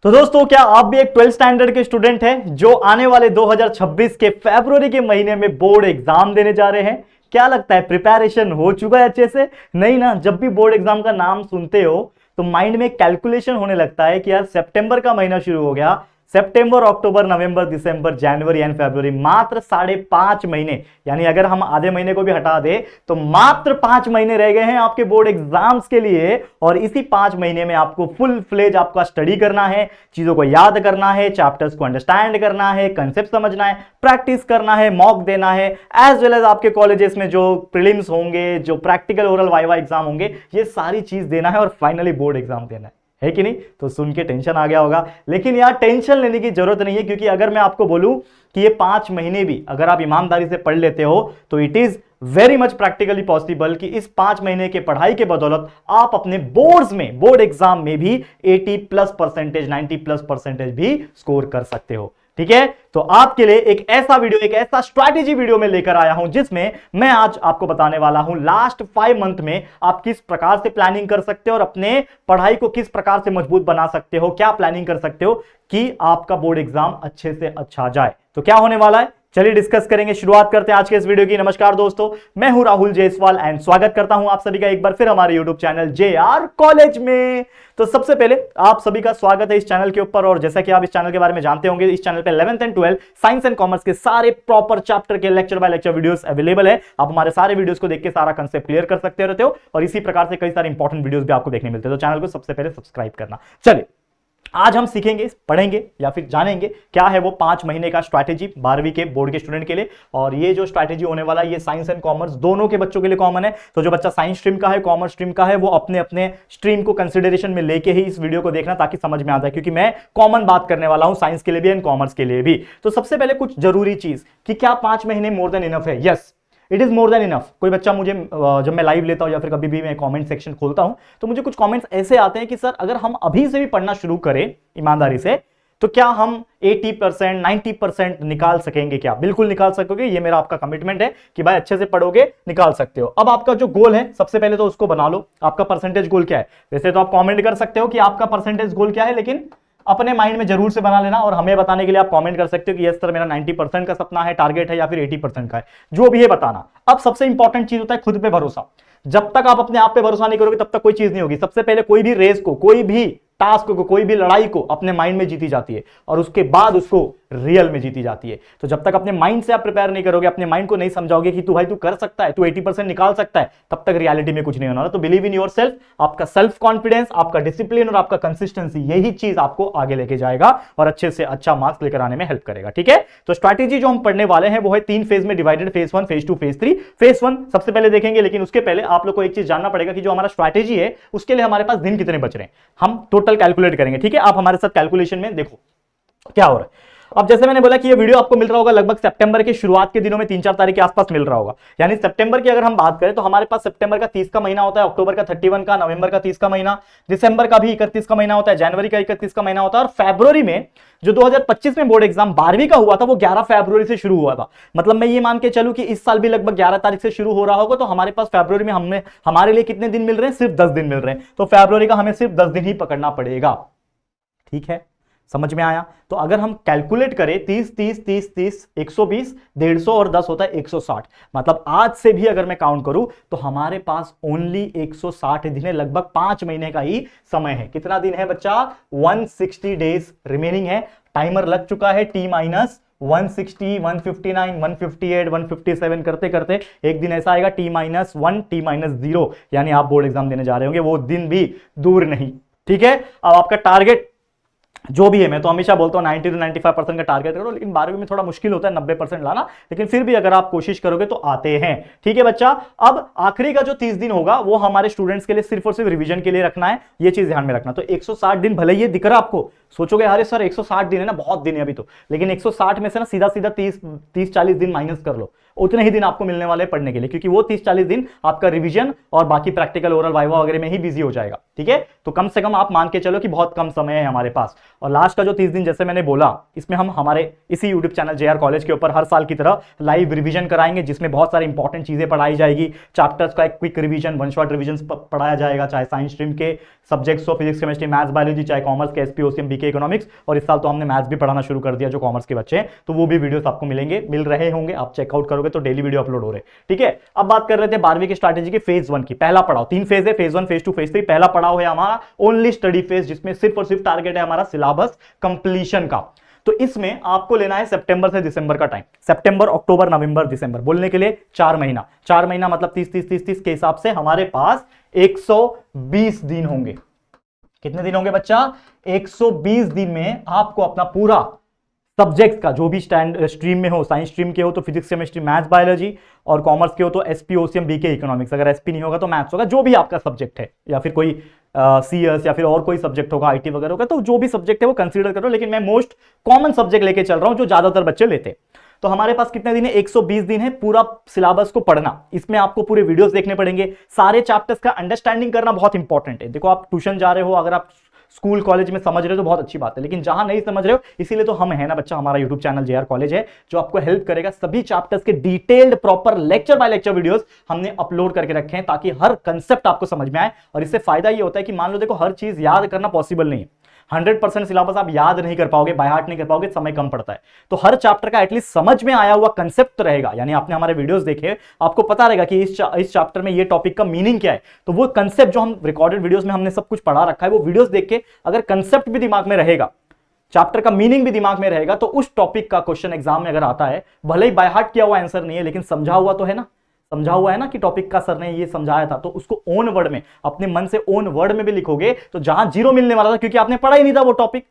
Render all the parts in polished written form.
तो दोस्तों, क्या आप भी एक 12th स्टैंडर्ड के स्टूडेंट हैं जो आने वाले 2026 के फरवरी के महीने में बोर्ड एग्जाम देने जा रहे हैं? क्या लगता है, प्रिपरेशन हो चुका है अच्छे से? नहीं ना। जब भी बोर्ड एग्जाम का नाम सुनते हो तो माइंड में कैलकुलेशन होने लगता है कि यार सितंबर का महीना शुरू हो गया, सितंबर, अक्टूबर, नवंबर, दिसंबर, जनवरी एंड फरवरी, मात्र 5.5 महीने, यानी अगर हम आधे महीने को भी हटा दे तो मात्र 5 महीने रह गए हैं आपके बोर्ड एग्जाम्स के लिए। और इसी 5 महीने में आपको फुल फ्लेज आपका स्टडी करना है, चीजों को याद करना है, चैप्टर्स को अंडरस्टैंड करना है, कंसेप्ट समझना है, प्रैक्टिस करना है, मॉक देना है, एज वेल एज आपके कॉलेजेस में जो प्रीलिम्स होंगे, जो प्रैक्टिकल ओरल वाइवा एग्जाम होंगे, ये सारी चीज देना है और फाइनली बोर्ड एग्जाम देना है कि नहीं? तो सुन के टेंशन आ गया होगा, लेकिन यार टेंशन लेने की जरूरत नहीं है, क्योंकि अगर मैं आपको बोलूं कि ये 5 महीने भी अगर आप ईमानदारी से पढ़ लेते हो तो it is very much practically possible कि इस 5 महीने के पढ़ाई के बदौलत आप अपने बोर्ड्स में, बोर्ड एग्जाम में भी 80+%, 90+% भी स्कोर कर सकते हो। ठीक है, तो आपके लिए एक ऐसा वीडियो, एक ऐसा स्ट्रैटेजी वीडियो में लेकर आया हूं जिसमें मैं आज आपको बताने वाला हूं लास्ट 5 मंथ में आप किस प्रकार से प्लानिंग कर सकते हो और अपने पढ़ाई को किस प्रकार से मजबूत बना सकते हो, क्या प्लानिंग कर सकते हो कि आपका बोर्ड एग्जाम अच्छे से अच्छा जाए। तो क्या होने वाला है, चलिए डिस्कस करेंगे। शुरुआत करते हैं आज के इस वीडियो की। नमस्कार दोस्तों, मैं हूं राहुल जायसवाल एंड स्वागत करता हूं आप सभी का एक बार फिर हमारे यूट्यूब चैनल JR कॉलेज में। तो सबसे पहले आप सभी का स्वागत है इस चैनल के ऊपर, और जैसा कि आप इस चैनल के बारे में जानते होंगे, इस चैनल पे 11th and 12th science and commerce के सारे प्रॉपर चैप्टर के lecture by lecture videos available है। आप हमारे सारे वीडियोस को देख के सारा कंसेप्ट क्लियर कर सकते रहते हो, और इसी प्रकार से कई सारे इंपॉर्टेंट वीडियोस भी आपको देखने मिलते हैं। तो चैनल को सबसे पहले सब्सक्राइब करना। चलिए, आज हम सीखेंगे, पढ़ेंगे या फिर जानेंगे क्या है वो 5 महीने का स्ट्रैटेजी 12वीं के बोर्ड के स्टूडेंट के लिए। और ये जो स्ट्रैटेजी होने वाला है ये साइंस एंड कॉमर्स दोनों के बच्चों के लिए कॉमन है। तो जो बच्चा साइंस स्ट्रीम का है, कॉमर्स स्ट्रीम का है, वो अपने अपने स्ट्रीम को कंसिडरेशन में लेके ही इस वीडियो को देखना, ताकि समझ में आ जाए, क्योंकि मैं कॉमन बात करने वाला हूं साइंस के लिए भी एंड कॉमर्स के लिए भी। तो सबसे पहले कुछ जरूरी चीज कि क्या 5 महीने मोर देन इनफ है? Yes, it is more than enough. कोई बच्चा मुझे जब मैं लाइव लेता हूं या फिर कभी भी मैं कमेंट सेक्शन खोलता हूं तो मुझे कुछ कमेंट्स ऐसे आते हैं कि सर अगर हम अभी से भी पढ़ना शुरू करें ईमानदारी से तो क्या हम 80%, 90% निकाल सकेंगे? क्या बिल्कुल निकाल सकोगे? ये मेरा आपका कमिटमेंट है कि भाई अच्छे से पढ़ोगे, निकाल सकते हो। अब आपका जो गोल है सबसे पहले तो उसको बना लो। आपका परसेंटेज गोल क्या है? वैसे तो आप कमेंट कर सकते हो कि आपका परसेंटेज गोल क्या है, लेकिन अपने माइंड में जरूर से बना लेना, और हमें बताने के लिए आप कमेंट कर सकते हो कि यस सर मेरा 90% का सपना है, टारगेट है, या फिर 80% का है, जो भी है बताना। अब सबसे इंपॉर्टेंट चीज होता है खुद पे भरोसा। जब तक आप अपने आप पे भरोसा नहीं करोगे तब तक कोई चीज नहीं होगी। सबसे पहले कोई भी रेस को, कोई भी टास्क को, कोई भी लड़ाई को अपने माइंड में जीती जाती है और उसके बाद उसको रियल में जीती जाती है। तो जब तक अपने माइंड से आप प्रिपेयर नहीं करोगे, अपने माइंड को नहीं समझाओगे कि तू भाई तू कर सकता है, तू 80% निकाल सकता है, तब तक रियलिटी में कुछ नहीं होना। तो बिलीव इन योरसेल्फ, आपका सेल्फ कॉन्फिडेंस, आपका डिसिप्लिन और आपका कंसिस्टेंसी, यही चीज आपको आगे लेके जाएगा और अच्छे से अच्छा मार्क्स लेकर आने में हेल्प करेगा। ठीक है, तो स्ट्रैटेजी जो हम पढ़ने वाले हैं वो है 3 फेज में divided, phase 1, phase 2, phase 3। Phase 1 सबसे पहले देखेंगे, लेकिन उसके पहले आप लोग को एक चीज जानना पड़ेगा कि जो हमारा स्ट्रैटेजी है उसके लिए हमारे पास दिन कितने बच रहे हैं। हम टोटल कैलकुलेट करेंगे। ठीक है, आप हमारे साथ कैलकुलेशन में देखो क्या हो रहा है। अब जैसे मैंने बोला कि ये वीडियो आपको मिल रहा होगा लगभग सितंबर के शुरुआत के दिनों में, 3-4 तारीख के आसपास मिल रहा होगा। यानी सितंबर की अगर हम बात करें तो हमारे पास सितंबर का 30 का महीना होता है, अक्टूबर का 31 का, नवंबर का 30 का महीना, दिसंबर का भी 31 का महीना होता है, जनवरी का 31 का महीना होता है, और फरवरी में जो 2025 में बोर्ड एग्जाम 12वीं का हुआ था वो 11 फरवरी से शुरू हुआ था। मतलब मैं ये मान के चलूं कि इस साल भी लगभग 11 तारीख से शुरू हो रहा होगा। तो हमारे पास फरवरी में हमारे लिए कितने दिन मिल रहे हैं? सिर्फ 10 दिन मिल रहे हैं। तो फरवरी का हमें सिर्फ 10 दिन ही पकड़ना पड़ेगा। ठीक है, समझ में आया? तो अगर हम कैलकुलेट करें 30 30 30 30 120, 150 और 10 होता है 160। मतलब आज से भी अगर मैं काउंट करूं तो हमारे पास ओनली 160 दिन है, लगभग 5 महीने का ही समय है। कितना दिन है बच्चा? 160 डेज रिमेनिंग है। टाइमर लग चुका है T-160, 159, 158, 157 करते करते एक दिन ऐसा आएगा T-1, T-0, यानी आप बोर्ड एग्जाम देने जा रहे होंगे, वो दिन भी दूर नहीं। ठीक है, अब आपका टारगेट जो भी है, मैं तो हमेशा बोलता हूं 90 to 95% का टारगेट करो, लेकिन 12वीं में थोड़ा मुश्किल होता है 90% लाना, लेकिन फिर भी अगर आप कोशिश करोगे तो आते हैं। ठीक है बच्चा, अब आखिरी का जो 30 दिन होगा वो हमारे स्टूडेंट्स के लिए सिर्फ और सिर्फ रिवीजन के लिए रखना है, ये चीज ध्यान में रखना। तो 160 दिन भले ये दिख रहा आपको, सोचोगे अरे सर 160 दिन है ना, बहुत दिन है अभी तो, लेकिन 160 में से ना सीधा सीधा 30-40 दिन माइनस कर लो, उतने ही दिन आपको मिलने वाले पढ़ने के लिए, क्योंकि वो 30-40 दिन आपका रिवीजन और बाकी प्रैक्टिकल ओरल वाइवा वगैरह में ही बिजी हो जाएगा। ठीक है, तो कम से कम आप मान के चलो कि बहुत कम समय है हमारे पास। और लास्ट का जो 30 दिन जैसे मैंने बोला, इसमें हम हमारे इसी यूट्यूब चैनल JR कॉलेज के ऊपर हर साल की तरह लाइव रिवीजन कराएंगे, जिसमें बहुत सारी इंपॉर्टेंट चीजें पढ़ाई जाएगी। चैप्टर्स का एक quick revision, one shot revision पढ़ाया जाएगा, चाहे साइंस स्ट्रीम के सब्जेक्ट्स हो, फिजिक्स, केमिस्ट्री, मैथ्स, बायोलॉजी, चाहे कॉमर्स के SPOCM, बीके इकोनॉमिक्स, और इस साल तो हमने मैथ्स भी पढ़ाना शुरू कर दिया जो कॉमर्स के बच्चे हैं, तो वो भी वीडियोस आपको मिल रहे होंगे, आप चेकआउट करोगे तो डेली वीडियो अपलोड हो रहे। ठीक है, अब बात कर रहे थे 12वीं की स्ट्रैटेजी की फेज 1 की। पहला पड़ाव, 3 फेज है, फेज 1, फेज 2, फेज 3। पहला पड़ाव है हमारा ओनली स्टडी फेज, जिसमें सिर्फ और सिर्फ टारगेट है हमारा सिलेबस कंप्लीशन का। तो इसमें आपको लेना है सितंबर से दिसंबर का टाइम, सितंबर, अक्टूबर, नवंबर, दिसंबर, बोलने के लिए 4 महीना। 4 महीना मतलब 30 के हिसाब से हमारे पास 120 दिन होंगे। कितने दिन होंगे बच्चा? 120 दिन में आपको अपना पूरा सब्जेक्ट का, जो भी स्ट्रीम में हो, साइंस स्ट्रीम के हो तो फिजिक्स, केमिस्ट्री, मैथ्स, बायोलॉजी, और कॉमर्स के हो तो एसपी, ओसीएम, बीके, इकोनॉमिक्स, अगर एसपी नहीं होगा तो मैथ्स होगा, जो भी आपका सब्जेक्ट है, या फिर कोई सीएस या फिर और कोई सब्जेक्ट होगा, आईटी वगैरह होगा, तो जो भी सब्जेक्ट है वो कंसीडर करो, लेकिन मैं मोस्ट कॉमन सब्जेक्ट लेके चल रहा हूं जो ज्यादातर बच्चे लेते हैं। तो हमारे पास कितने दिन है? 120 दिन है पूरा सिलेबस को पढ़ना। इसमें आपको पूरे वीडियोस देखने पड़ेंगे, सारे चैप्टर्स का अंडरस्टैंडिंग करना बहुत इंपॉर्टेंट है। देखो, आप ट्यूशन जा रहे हो, अगर आप स्कूल कॉलेज में समझ रहे हो तो बहुत अच्छी बात है, लेकिन जहां नहीं समझ रहे हो, इसीलिए तो हम है ना बच्चा, हमारा यूट्यूब चैनल जेआर कॉलेज है, जो आपको हेल्प करेगा। सभी चैप्टर्स के detailed proper lecture by lecture videos हमने अपलोड करके रखे हैं, ताकि हर कंसेप्ट आपको समझ में आए। और इससे फायदा ये होता है कि मान लो देखो, हर चीज याद करना पॉसिबल नहीं है, 100% सिलेबस आप याद नहीं कर पाओगे, बाय हार्ट नहीं कर पाओगे, समय कम पड़ता है। तो हर चैप्टर का एटलीस्ट समझ में आया हुआ कंसेप्ट रहेगा, यानी आपने हमारे वीडियोस देखे, आपको पता रहेगा कि इस चैप्टर में ये टॉपिक का मीनिंग क्या है। तो वो कंसेप्ट जो हम रिकॉर्डेड वीडियोस में हमने सब कुछ पढ़ा रखा है, वो वीडियोस देख के अगर कंसेप्ट भी दिमाग में रहेगा, चैप्टर का मीनिंग भी दिमाग में रहेगा, तो उस टॉपिक का क्वेश्चन एग्जाम में अगर आता है, भले ही बाय हार्ट किया हुआ आंसर नहीं है, लेकिन समझा हुआ तो है ना, समझा हुआ है ना कि टॉपिक का सर ने ये समझाया था, तो उसको ओन वर्ड में, अपने मन से ओन वर्ड में भी लिखोगे, तो जहां 0 मिलने वाला था क्योंकि आपने पढ़ा ही नहीं था वो टॉपिक,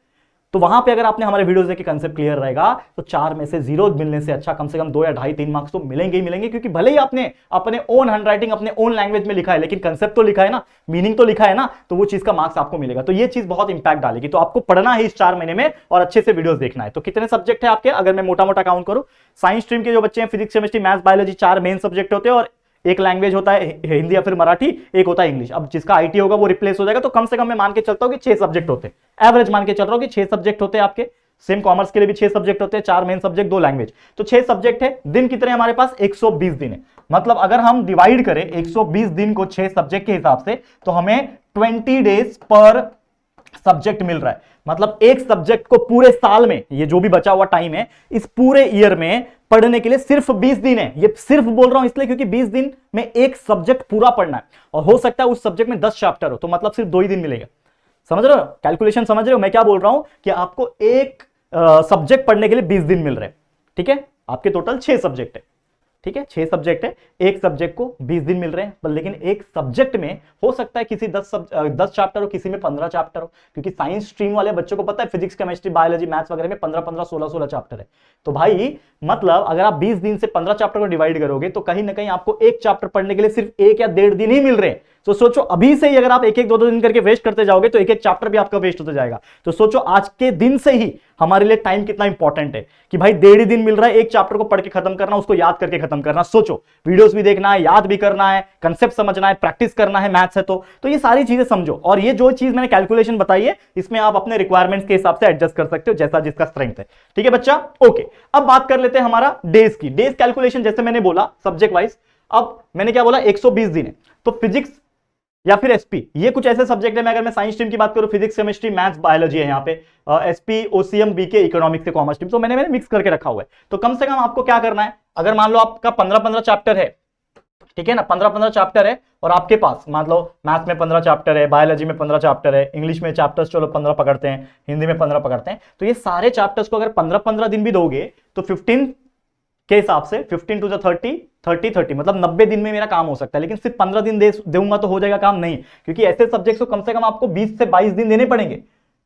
तो वहां पे अगर आपने हमारे वीडियोस देखे कंसेप्ट क्लियर रहेगा, तो 4 में से 0 मिलने से अच्छा कम से कम 2 या 2.5 3 मार्क्स तो मिलेंगे ही मिलेंगे, क्योंकि भले ही आपने अपने ओन हैंडराइटिंग, अपने ओन लैंग्वेज में लिखा है, लेकिन कंसेप्ट तो लिखा है ना, मीनिंग तो लिखा है ना, तो वो चीज का मार्क्स आपको मिलेगा। तो ये चीज बहुत इंपैक्ट डालेगी। तो आपको पढ़ना है इस 4 महीने में और अच्छे से वीडियोस देखना है। तो कितने सब्जेक्ट है आपके? अगर मैं मोटा मोटा काउंट करूं, साइंस स्ट्रीम के जो बच्चे हैं, physics, chemistry, maths, biology, 4 main subject होते हैं, और एक लैंग्वेज होता है हिंदी या फिर मराठी, एक होता है इंग्लिश। अब जिसका आईटी होगा वो रिप्लेस हो जाएगा, तो कम से कम मैं मान के चलता हूं कि 6 सब्जेक्ट होते हैं, एवरेज मान के चल रहा हूं कि 6 सब्जेक्ट होते हैं आपके। सेम कॉमर्स के लिए भी 6 सब्जेक्ट होते हैं, 4 मेन सब्जेक्ट, 2 लैंग्वेज, तो 6 सब्जेक्ट है। दिन कितने हमारे पास? 120 दिन है। मतलब अगर हम डिवाइड करें 120 दिन को 6 सब्जेक्ट के हिसाब से, तो हमें 20 डेज पर सब्जेक्ट मिल रहा है। मतलब एक सब्जेक्ट को पूरे साल में, ये जो भी बचा हुआ टाइम है, इस पूरे ईयर में पढ़ने के लिए सिर्फ 20 दिन है। ये सिर्फ बोल रहा हूं इसलिए क्योंकि 20 दिन में एक सब्जेक्ट पूरा पढ़ना है, और हो सकता है उस सब्जेक्ट में 10 चैप्टर हो, तो मतलब सिर्फ 2 ही दिन मिलेगा। समझ रहे हो कैलकुलेशन? समझ रहे हो मैं क्या बोल रहा हूं? कि आपको एक सब्जेक्ट पढ़ने के लिए 20 दिन मिल रहे हैं। ठीक है, आपके टोटल 6 सब्जेक्ट है। ठीक है, 6 सब्जेक्ट है, एक सब्जेक्ट को 20 दिन मिल रहे हैं, पर लेकिन एक सब्जेक्ट में हो सकता है किसी 10 चैप्टर हो, किसी में 15 चैप्टर हो, क्योंकि साइंस स्ट्रीम वाले बच्चों को पता है फिजिक्स, केमिस्ट्री, बायोलॉजी, मैथ्स वगैरह में 15 16 चैप्टर है। तो भाई मतलब अगर आप 20 दिन से 15 चैप्टर को डिवाइड करोगे, तो कहीं ना कहीं आपको एक चैप्टर पढ़ने के लिए सिर्फ 1 या 1.5 दिन ही मिल रहे हैं। तो सोचो अभी से ही अगर आप 1 1 2 2 दिन करके वेस्ट करते जाओगे, तो एक एक चैप्टर भी आपका वेस्ट होता जाएगा। तो सोचो आज के दिन से ही हमारे लिए टाइम कितना इंपॉर्टेंट है, कि भाई 1.5 दिन मिल रहा है, एक चैप्टर को पढ़ के खत्म करना, उसको याद करके खत्म करना। सोचो, वीडियोस भी देखना है, याद भी करना है, कंसेप्ट समझना है, प्रैक्टिस करना है, मैथ्स है तो ये सारी चीजें समझो। और ये जो चीज मैंने कैलकुलेशन बताई है, इसमें आप अपने रिक्वायरमेंट्स के हिसाब से एडजस्ट कर सकते हो, जैसा जिसका स्ट्रेंथ है। ठीक है बच्चा, ओके। अब बात कर लेते हैं हमारा डेज की। डेज कैलकुलेशन जैसे मैंने बोला सब्जेक्ट वाइज, अब मैंने क्या बोला 120 दिन है, तो फिजिक्स या फिर एसपी, ये कुछ ऐसे सब्जेक्ट है। मैं अगर मैं साइंस स्ट्रीम की बात करूं, फिजिक्स, केमिस्ट्री, मैथ्स, बायोलॉजी है यहाँ पे, एसपी, ओसीएम, बीके, इकोनॉमिक्स से कॉमर्स स्ट्रीम, तो मैंने मिक्स करके रखा हुआ है। तो कम से कम आपको क्या करना है, अगर मान लो आपका 15 चैप्टर है, ठीक है ना, 15 चैप्टर है, और आपके पास मान लो मैथ्स में 15 चैप्टर है, बायोलॉजी में 15 चैप्टर है, इंग्लिश में चैप्टर्स चलो 15 पकड़ते हैं, हिंदी में 15 पकड़ते हैं, तो ये सारे चैप्टर्स को अगर 15 दिन भी दोगे, तो 15 के हिसाब से 15 टू 30 मतलब 90 दिन में मेरा काम हो सकता है। लेकिन सिर्फ 15 दिन दूंगा तो हो जाएगा काम? नहीं, क्योंकि ऐसे सब्जेक्ट्स को कम से कम आपको 20 से 22 दिन देने पड़ेंगे।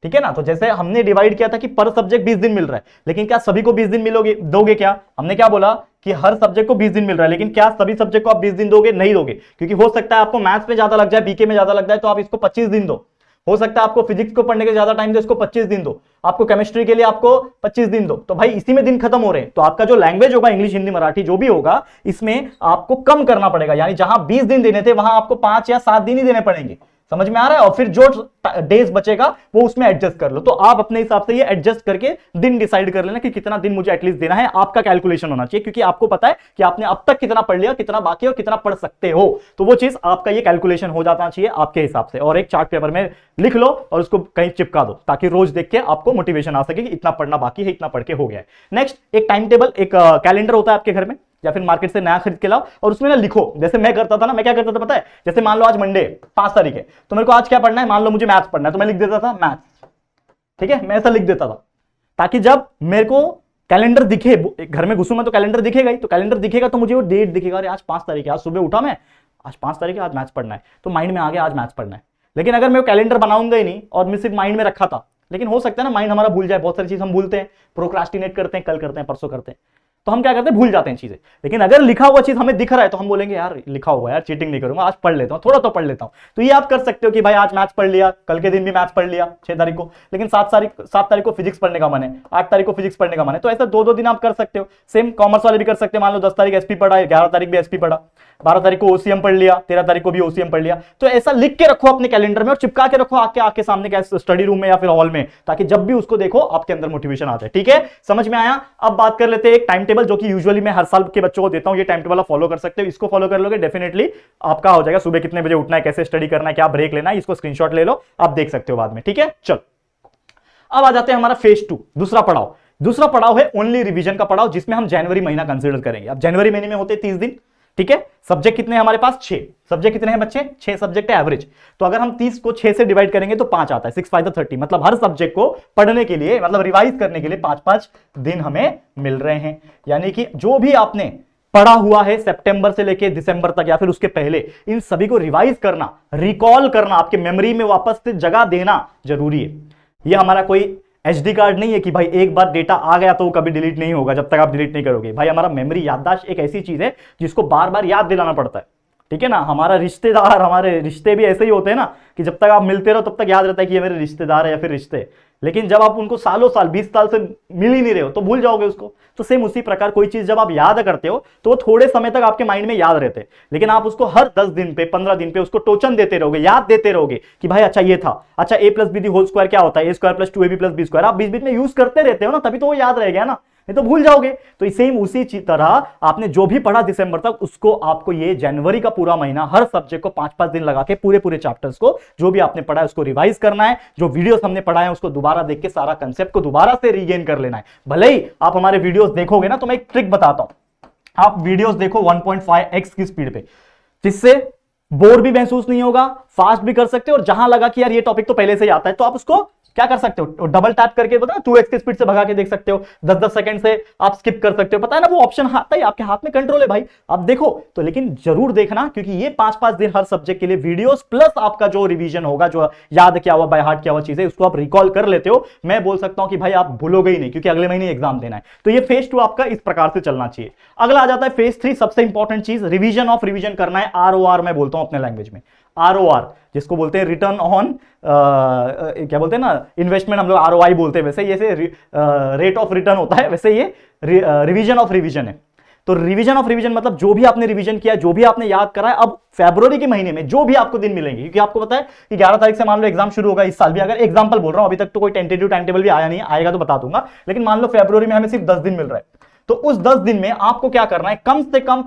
ठीक है ना, तो जैसे हमने डिवाइड किया था कि पर सब्जेक्ट 20 दिन मिल रहा है, लेकिन क्या सभी को 20 दिन दोगे? क्या हमने क्या बोला कि हर सब्जेक्ट को 20 दिन मिल रहा है, लेकिन क्या सभी सब्जेक्ट को आप 20 दिन दोगे? नहीं दोगे, क्योंकि हो सकता है आपको मैथ्स में ज्यादा लग जाए, बीके में ज्यादा लग जाए, तो आप इसको 25 दिन दो। हो सकता है आपको फिजिक्स को पढ़ने के ज्यादा टाइम दो, इसको 25 दिन दो। आपको केमिस्ट्री के लिए आपको 25 दिन दो। तो भाई इसी में दिन खत्म हो रहे हैं, तो आपका जो लैंग्वेज होगा, इंग्लिश, हिंदी, मराठी जो भी होगा, इसमें आपको कम करना पड़ेगा। यानी जहां 20 दिन देने थे, वहां आपको 5 या 7 दिन ही देने पड़ेंगे। समझ में आ रहा है? और फिर जो डेज बचेगा वो उसमें एडजस्ट कर लो। तो आप अपने हिसाब से ये एडजस्ट करके दिन डिसाइड कर लेना कि कितना दिन मुझे एटलीस्ट देना है। आपका कैलकुलेशन होना चाहिए, क्योंकि आपको पता है कि आपने अब तक कितना पढ़ लिया, कितना बाकी है और कितना पढ़ सकते हो। तो वो चीज आपका ये कैलकुलेशन हो जाना चाहिए आपके हिसाब से, और एक चार्ट पेपर में लिख लो और उसको कहीं चिपका दो, ताकि रोज देख के आपको मोटिवेशन आ सके कि इतना पढ़ना बाकी है, इतना पढ़ के हो गया है। नेक्स्ट, एक टाइम टेबल, एक कैलेंडर होता है आपके घर में या फिर मार्केट से नया खरीद के लाओ और उसमें ना लिखो। जैसे मैं करता था ना, मैं क्या करता था पता है? जैसे मान लो आज मंडे 5 तारीख है, तो मेरे को आज क्या पढ़ना है, मान लो मुझे मैथ्स पढ़ना है, तो मैं लिख देता था मैथ्स, ठीक है, मैं ऐसा लिख देता था, ताकि जब मेरे को कैलेंडर दिखे, घर में घुसूं मैं तो कैलेंडर दिखेगा ही, तो कैलेंडर दिखेगा तो मुझे वो डेट दिखेगा, अरे आज 5 तारीख है, आज सुबह उठा मैं, आज 5 तारीख है, आज मैथ्स पढ़ना है, तो माइंड में आ गया आज मैथ्स पढ़ना है। लेकिन अगर मैं वो कैलेंडर बनाऊंगा ही नहीं और मैं सिर्फ माइंड में रखा था, लेकिन हो सकता है ना माइंड हमारा भूल जाए, बहुत सारी चीज हम भूलते हैं, प्रोक्रास्टिनेट करते हैं, कल करते हैं, परसों करते हैं, तो हम क्या करते हैं, भूल जाते हैं चीजें। लेकिन अगर लिखा हुआ चीज हमें दिख रहा है तो हम बोलेंगे यार लिखा हुआ है यार, चीटिंग नहीं करूंगा, आज पढ़ लेता हूं, थोड़ा तो पढ़ लेता हूं। तो ये आप कर सकते हो कि भाई आज मैथ्स पढ़ लिया, कल के दिन भी मैथ्स पढ़ लिया 6 तारीख को, लेकिन 7 तारीख को फिजिक्स पढ़ने का मन है, 8 तारीख को फिजिक्स पढ़ने का मन है, तो ऐसा 2-2 दिन आप कर सकते हो। सेम कॉमर्स वाले भी कर सकते हैं, मान लो 10 तारीख एसपी पढ़ा, 11 तारीख भी एसपी पढ़ा, 12 तारीख को ओसीएम पढ़ लिया, 13 तारीख को भी ओसीएम पढ़ लिया। तो ऐसा लिख के रखो अपने कैलेंडर में और चिपका के रखो आके सामने स्टडी रूम में या फिर हॉल में, ताकि जब भी उसको देखो आपके अंदर मोटिवेशन आ जाए। ठीक है, समझ में आया? अब बात कर लेते हैं एक टाइम टेबल, जो कि यूजुअली मैं हर साल के बच्चों को देता हूं। ये टाइम टेबल आप फॉलो कर सकते हो, इसको फॉलो कर लोगे डेफिनेटली आपका हो जाएगा। सुबह कितने बजे उठना है, कैसे स्टडी करना है, क्या ब्रेक लेना है, इसको स्क्रीनशॉट ले लो, आप देख सकते हो बाद में। ठीक है, चलो अब आ जाते हैं हमारा फेज 2, दूसरा पड़ाव। दूसरा पड़ाव है ओनली रिवीजन का पड़ाव, जिसमें हम जनवरी महीना कंसीडर करेंगे। अब जनवरी महीने में होते 30 दिन, ठीक है। सब्जेक्ट कितने हैं हमारे पास? 6 सब्जेक्ट। कितने हैं बच्चे? 6 सब्जेक्ट है एवरेज। तो अगर हम 30 को 6 से डिवाइड करेंगे तो 5 आता है, 6 5 30। मतलब हर सब्जेक्ट को पढ़ने के लिए, मतलब रिवाइज करने के लिए 5-5 दिन हमें मिल रहे हैं। यानी कि जो भी आपने पढ़ा हुआ है सितंबर से लेके दिसंबर तक या फिर उसके पहले, इन सभी को रिवाइज करना, रिकॉल करना, आपके मेमोरी में वापस से जगह देना जरूरी है। यह हमारा कोई एचडी कार्ड नहीं है कि भाई एक बार डेटा आ गया तो वो कभी डिलीट नहीं होगा जब तक आप डिलीट नहीं करोगे। भाई हमारा मेमोरी, याददाश्त एक ऐसी चीज है जिसको बार बार याद दिलाना पड़ता है। ठीक है ना, हमारा रिश्तेदार, हमारे रिश्ते भी ऐसे ही होते हैं ना कि जब तक आप मिलते रहो तब तक याद रहता है कि ये मेरे रिश्तेदार है या फिर रिश्ते, लेकिन जब आप उनको सालों साल 20 साल से मिल ही नहीं रहे हो तो भूल जाओगे उसको। तो सेम उसी प्रकार कोई चीज जब आप याद करते हो तो वो थोड़े समय तक आपके माइंड में याद रहते हैं, लेकिन आप उसको हर 10 दिन पे 15 दिन पे उसको टोचन देते रहोगे, याद देते रहोगे कि भाई अच्छा ये था, अच्छा a + b the whole square क्या होता है, a² + 2ab + b²। आप बीच बीच में यूज करते रहते हो ना, तभी तो वो याद रह गया ना, नहीं तो भूल जाओगे। तो सेम उसी तरह आपने जो भी पढ़ा दिसंबर तक, उसको आपको ये जनवरी का पूरा महीना हर सब्जेक्ट को 5-5 दिन लगा के पूरे चैप्टर्स को जो भी आपने पढ़ा है उसको रिवाइज करना है। जो वीडियोस हमने पढ़ाए हैं उसको दोबारा देख के सारा कंसेप्ट को दोबारा से रीगेन कर लेना है। भले ही आप हमारे वीडियोस देखोगे ना, तो मैं एक ट्रिक बताता हूं, आप वीडियोस देखो 1.5x की स्पीड पे, जिससे बोर भी महसूस नहीं होगा, फास्ट भी कर सकते हो, और जहां लगा कि यार ये टॉपिक तो पहले से ही आता है तो आप उसको क्या कर सकते हो, डबल टैप करके, पता है 2x की स्पीड से भगा के देख सकते हो, 10-10 सेकंड से आप स्किप कर सकते हो, पता है ना, वो ऑप्शन आता है, आपके हाथ में कंट्रोल है भाई, आप देखो। तो लेकिन जरूर देखना, क्योंकि ये 5-5 दिन हर सब्जेक्ट के लिए वीडियोस प्लस आपका जो रिवीजन होगा, जो याद किया हुआ, बाय हार्ट किया हुआ चीजें, उसको आप रिकॉल कर लेते हो। मैं बोल सकता हूं कि भाई आप भूलोगे ही नहीं, क्योंकि अगले महीने एग्जाम देना है। तो ये फेज 2 आपका इस प्रकार से चलना चाहिए। अगला आ जाता है फेज 3, सबसे इंपॉर्टेंट चीज, रिवीजन ऑफ रिवीजन करना है। ROR मैं बोलता हूं अपने लैंग्वेज में, ROR जिसको बोलते हैं रिटर्न ऑन, क्या बोलते हैं ना, इन्वेस्टमेंट हम लोग ROI बोलते हैं, वैसे ये रेट ऑफ रिटर्न होता है, वैसे ये रिवीजन ऑफ रिवीजन है। तो रिवीजन ऑफ रिवीजन मतलब जो भी आपने रिवीजन किया, जो भी आपने याद करा है, अब फरवरी के महीने में जो भी आपको दिन मिलेंगे, क्योंकि आपको पता है कि 11 तारीख से मान लो एग्जाम शुरू होगा इस साल भी, अगर एग्जाम्पल बोल रहा हूं, अभी तक तो कोई टेंटेटिव टाइम टेबल भी आया नहीं है, आएगा तो बता दूंगा, लेकिन मान लो फरवरी में हमें सिर्फ 10 दिन मिल रहा है, तो उस 10 दिन में आपको क्या करना है, कम से कम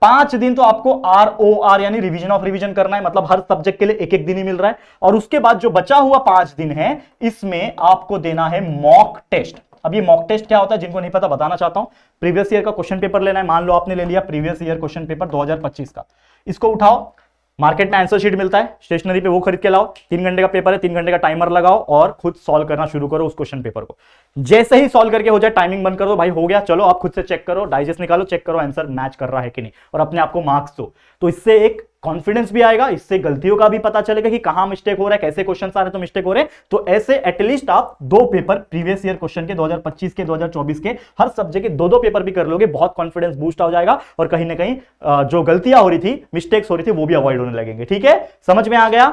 5 दिन तो आपको ROR यानी रिवीजन ऑफ रिवीजन करना है। मतलब हर सब्जेक्ट के लिए एक दिन ही मिल रहा है, और उसके बाद जो बचा हुआ 5 दिन है, इसमें आपको देना है मॉक टेस्ट। अब ये मॉक टेस्ट क्या होता है, जिनको नहीं पता बताना चाहता हूं। प्रीवियस ईयर का क्वेश्चन पेपर लेना है, मान लो आपने ले लिया प्रीवियस ईयर क्वेश्चन पेपर 2025 का, इसको उठाओ, मार्केट में आंसर शीट मिलता है स्टेशनरी पे, वो खरीद के लाओ, 3 घंटे का पेपर है, 3 घंटे का टाइमर लगाओ और खुद सॉल्व करना शुरू करो उस क्वेश्चन पेपर को। जैसे ही सॉल्व करके हो जाए, टाइमिंग बंद कर दो, भाई हो गया, चलो आप खुद से चेक करो, डाइजेस्ट निकालो, चेक करो आंसर मैच कर रहा है कि नहीं, और अपने आप को मार्क्स दो। तो इससे एक कॉन्फिडेंस भी आएगा, इससे गलतियों का भी पता चलेगा कि कहां मिस्टेक हो रहा है, कैसे क्वेश्चन आ रहे हैं तो मिस्टेक हो रहे हैं। तो ऐसे एटलीस्ट आप 2 पेपर प्रीवियस ईयर क्वेश्चन के, 2025 के, 2024 के, हर सब्जेक्ट के 2-2 पेपर भी कर लोगे, बहुत कॉन्फिडेंस बूस्ट हो जाएगा, और कहीं ना कहीं जो गलतियां हो रही थी, मिस्टेक्स हो रही थी, वो भी अवॉइड होने लगेंगे। ठीक है, समझ में आ गया?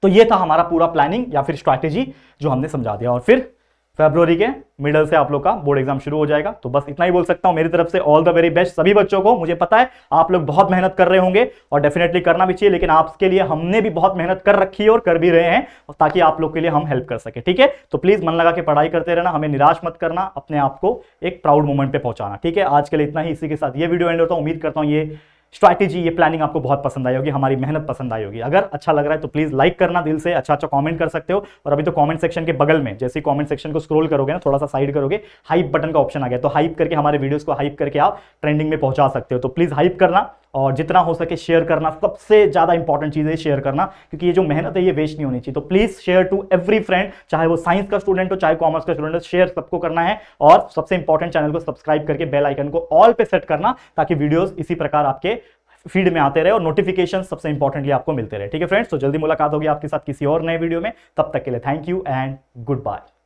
तो ये था हमारा पूरा प्लानिंग या फिर स्ट्रैटेजी जो हमने समझा दिया। और फिर फरवरी के मिडल से आप लोग का बोर्ड एग्जाम शुरू हो जाएगा। तो बस इतना ही बोल सकता हूं मेरी तरफ से। ऑल द वेरी बेस्ट सभी बच्चों को। मुझे पता है आप लोग बहुत मेहनत कर रहे होंगे और डेफिनेटली करना भी चाहिए, लेकिन आपके लिए हमने भी बहुत मेहनत कर रखी है और कर भी रहे हैं, ताकि आप लोग के लिए हम हेल्प कर सके। ठीक है, तो प्लीज मन लगा के पढ़ाई करते रहना, हमें निराश मत करना, अपने आप को एक प्राउड मोमेंट पे पहुंचाना। ठीक है, आज के लिए इतना ही। इसी के साथ ये वीडियो एंड होता है। उम्मीद करता हूं ये स्ट्रैटेजी, ये प्लानिंग आपको बहुत पसंद आई होगी, हमारी मेहनत पसंद आई होगी। अगर अच्छा लग रहा है तो प्लीज लाइक करना, दिल से अच्छा कमेंट कर सकते हो। और अभी तो कमेंट सेक्शन के बगल में, जैसे कमेंट सेक्शन को स्क्रॉल करोगे ना, थोड़ा सा साइड करोगे, हाइप बटन का ऑप्शन आ गया, तो हाइप करके हमारे वीडियोस को हाइप करके आप ट्रेंडिंग में पहुंचा सकते हो। तो प्लीज हाइप करना और जितना हो सके शेयर करना। सबसे ज्यादा इंपॉर्टेंट चीज है शेयर करना, क्योंकि ये जो मेहनत है ये वेस्ट नहीं होनी चाहिए। तो please share to every friend, चाहे वो साइंस का स्टूडेंट हो चाहे कॉमर्स का स्टूडेंट हो, शेयर सबको करना है। और सबसे इंपॉर्टेंट, चैनल को सब्सक्राइब करके बेल आइकन को ऑल पे सेट करना, ताकि वीडियोस इसी प्रकार आपके फीड में आते रहे और नोटिफिकेशन सबसे इंपॉर्टेंटली आपको मिलते रहे। ठीक है फ्रेंड्स, तो जल्दी मुलाकात होगी आपके साथ किसी और नए वीडियो में। तब तक के लिए thank you and good bye.